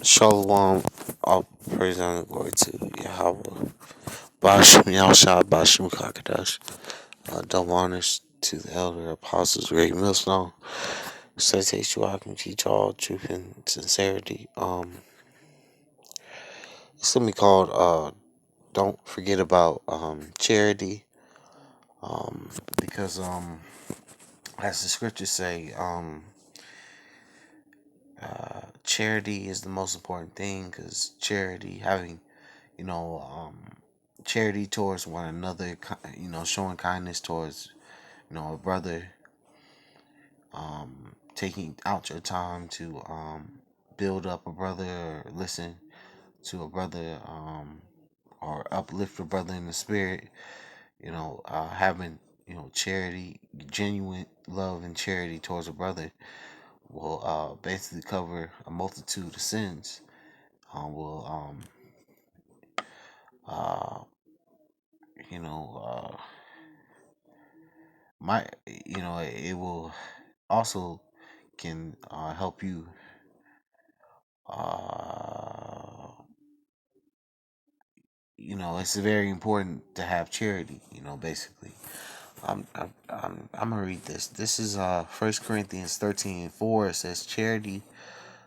Shalom, all praise and glory to Yahweh. Bashim Yahshua, Bashim Kakadash. Double honors to the elder apostles, great millstone. Citation I can teach all truth and sincerity. It's something called Don't Forget About Charity. Because as the scriptures say, charity is the most important thing. Because charity, having you know, charity towards one another, showing kindness towards, a brother, taking out your time to build up a brother or listen to a brother, or uplift a brother in the spirit, having, charity, genuine love and charity towards a brother will basically cover a multitude of sins. Will uh, you know, my it will also can help you uh it's very important to have charity, basically. I'm gonna read this is 1 Corinthians 13:4. It says charity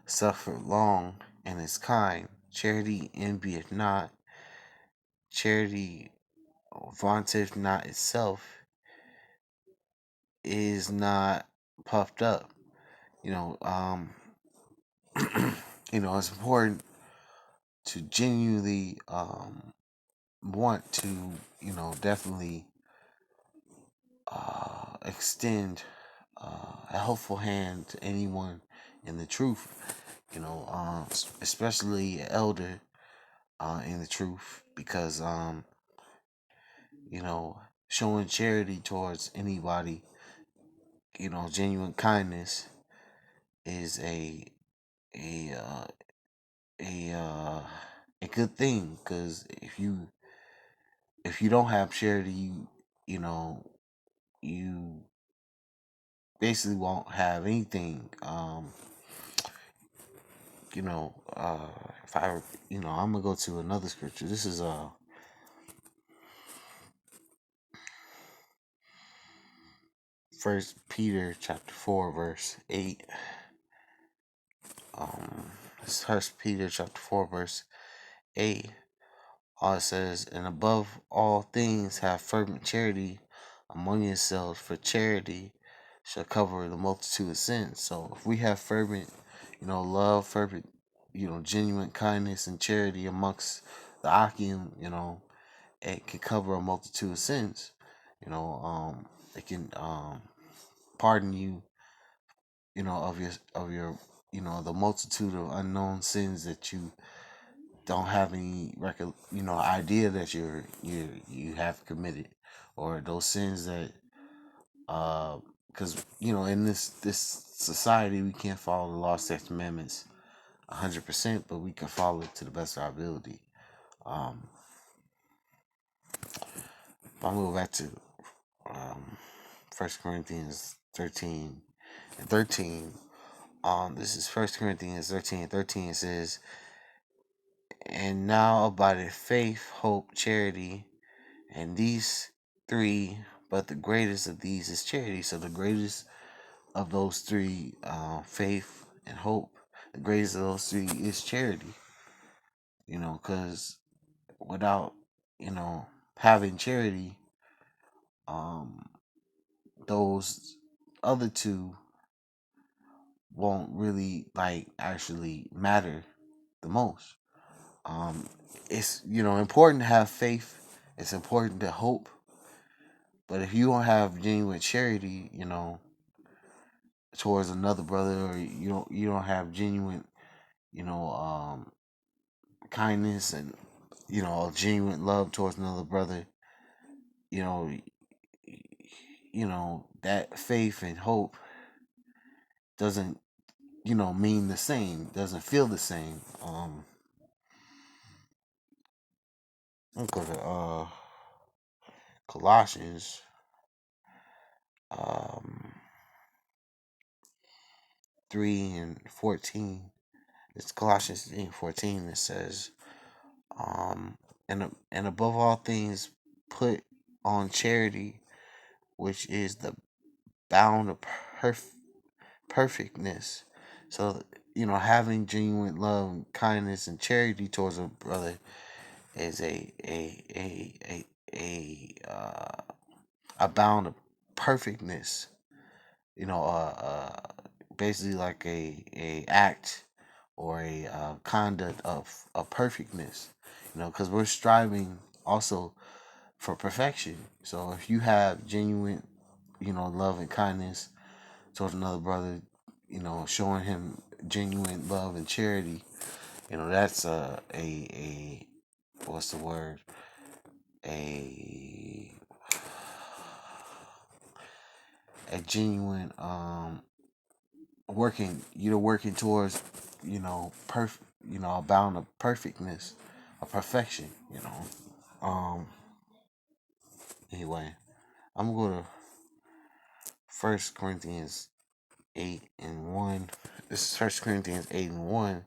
suffereth long and is kind, charity envieth not, charity vaunteth not itself, is not puffed up. you know um it's important to genuinely want to, definitely extend a helpful hand to anyone in the truth, especially an elder in the truth, because, you know, showing charity towards anybody, genuine kindness is a uh, a uh, a good thing, because if you don't have charity, you know you basically won't have anything. You know, if I, I'm gonna go to another scripture. This is First Peter chapter 4 verse 8. This First Peter chapter 4 verse 8. All it says, and above all things, have fervent charity among yourselves, for charity shall cover the multitude of sins. So if we have fervent, love, fervent, genuine kindness and charity amongst the Akim, it can cover a multitude of sins. It can pardon you, of your the multitude of unknown sins that you don't have any idea that you have committed, or those sins that because in this society we can't follow the law, statutes, commandments 100%, but we can follow it to the best of our ability. If I move back to um 1 Corinthians 13:13. This is 1 Corinthians 13:13. It says, and now abideth faith, hope, charity, and these three, but the greatest of these is charity. So the greatest of those three, faith and hope, the greatest of those three is charity. Because without, having charity, um, those other two won't really actually matter the most. It's important to have faith. It's important to hope. But if you don't have genuine charity, towards another brother, or you don't have genuine, you know, um, kindness and genuine love towards another brother, you know, that faith and hope doesn't, mean the same. Doesn't feel the same. I'm gonna go to Colossians, um, 3:14. It's Colossians 3:14. It says, and above all things, put on charity, which is the bound of perfectness. So, having genuine love, and kindness, and charity towards a brother is a bound of perfectness. You know, basically like a act or a conduct of perfectness. Because we're striving also for perfection. So if you have genuine, love and kindness towards another brother, showing him genuine love and charity, that's a what's the word? A a genuine working towards perfect, a bound of perfectness, of perfection. Um. Anyway, I'm gonna go to First Corinthians 8:1. This is First Corinthians 8:1.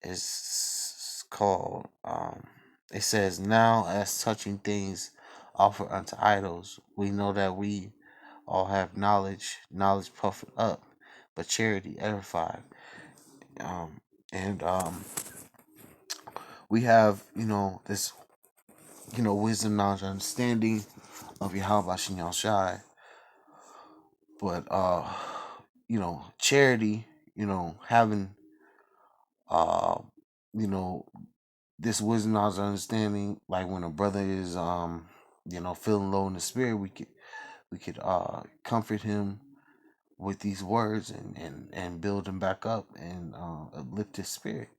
It's called. It says, "Now as touching things offered unto idols, we know that we all have knowledge. Knowledge puffeth up, but charity edified." Um, and we have this wisdom, knowledge, understanding of Yahweh Shem Shai, but charity, having uh you know this wisdom, knowledge, understanding, like when a brother is feeling low in the spirit, we could comfort him with these words and build him back up and uplift his spirit.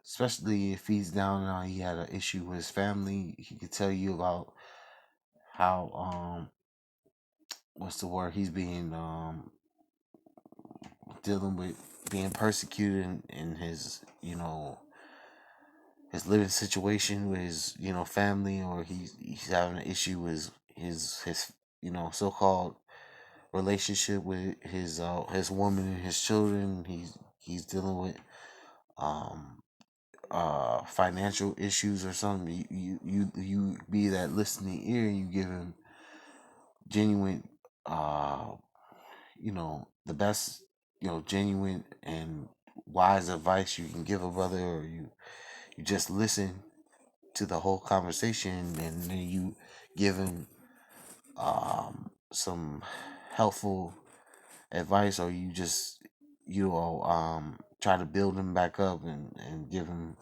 Especially if he's down and he had an issue with his family, he could tell you about how what's the word, he's being dealing with being persecuted in his his living situation with his family, or he's having an issue with his so-called relationship with his woman and his children. He's dealing with um financial issues or something. You be that listening ear, and you give him genuine uh the best, genuine and wise advice you can give a brother, or you just listen to the whole conversation, and then you give him some helpful advice, or you just try to build him back up and give him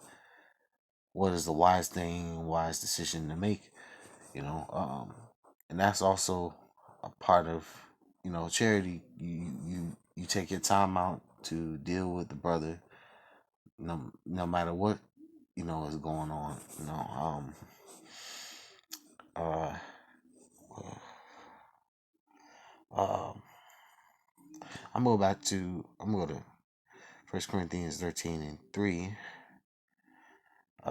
what is the wise thing, wise decision to make, you know and that's also a part of charity. You take your time out to deal with the brother, no matter what is going on. Uh um I'm going to First Corinthians 13:3.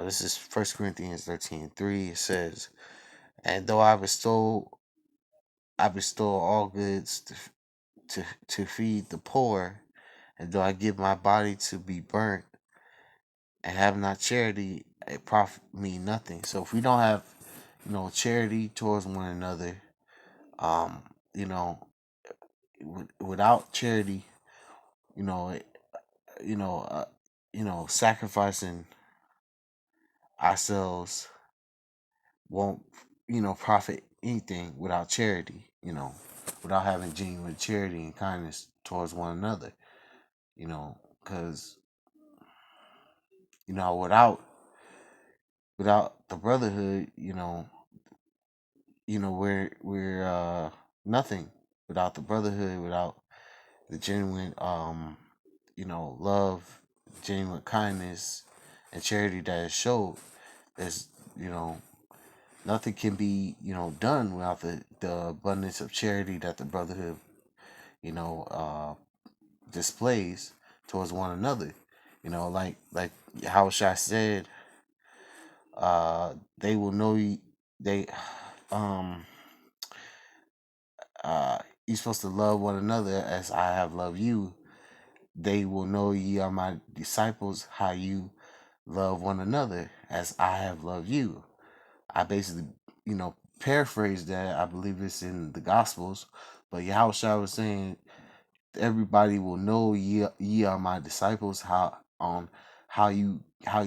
This is First Corinthians 13:3. It says, "And though I bestow all goods to feed the poor, and though I give my body to be burnt, and have not charity, it profit me nothing." So if we don't have, charity towards one another, um, you know, without charity, you know, it- you know, uh, sacrificing ourselves won't, profit anything without charity. Without having genuine charity and kindness towards one another. Because without the brotherhood, we're nothing. Without the brotherhood, without the genuine love, genuine kindness and charity that is showed, there's nothing can be done without the abundance of charity that the brotherhood you know uh displays towards one another. Like how Shai said, they will know you. They um you're supposed to love one another as I have loved you. they will know ye are my disciples, how you love one another as I have loved you. I basically, paraphrase that. I believe it's in the Gospels. But Yahushua was saying, everybody will know ye are my disciples, how you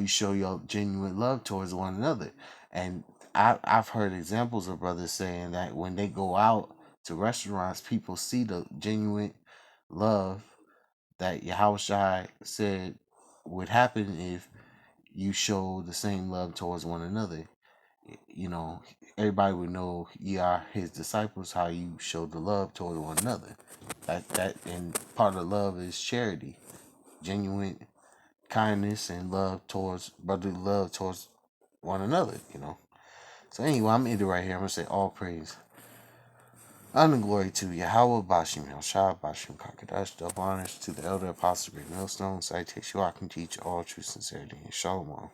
show your genuine love towards one another. And I've heard examples of brothers saying that when they go out to restaurants, people see the genuine love that Yahushua said would happen if you show the same love towards one another. You know, everybody would know ye are his disciples, how you show the love toward one another. That and part of love is charity, genuine kindness and love towards brotherly love towards one another. So anyway, I'm ending right here. I'm gonna say all praise, honor, and glory to Yahweh Bashim Shah Bashim Kakadash, double honors to the elder apostle Great Millstone, citation I can teach all true sincerity and shalom.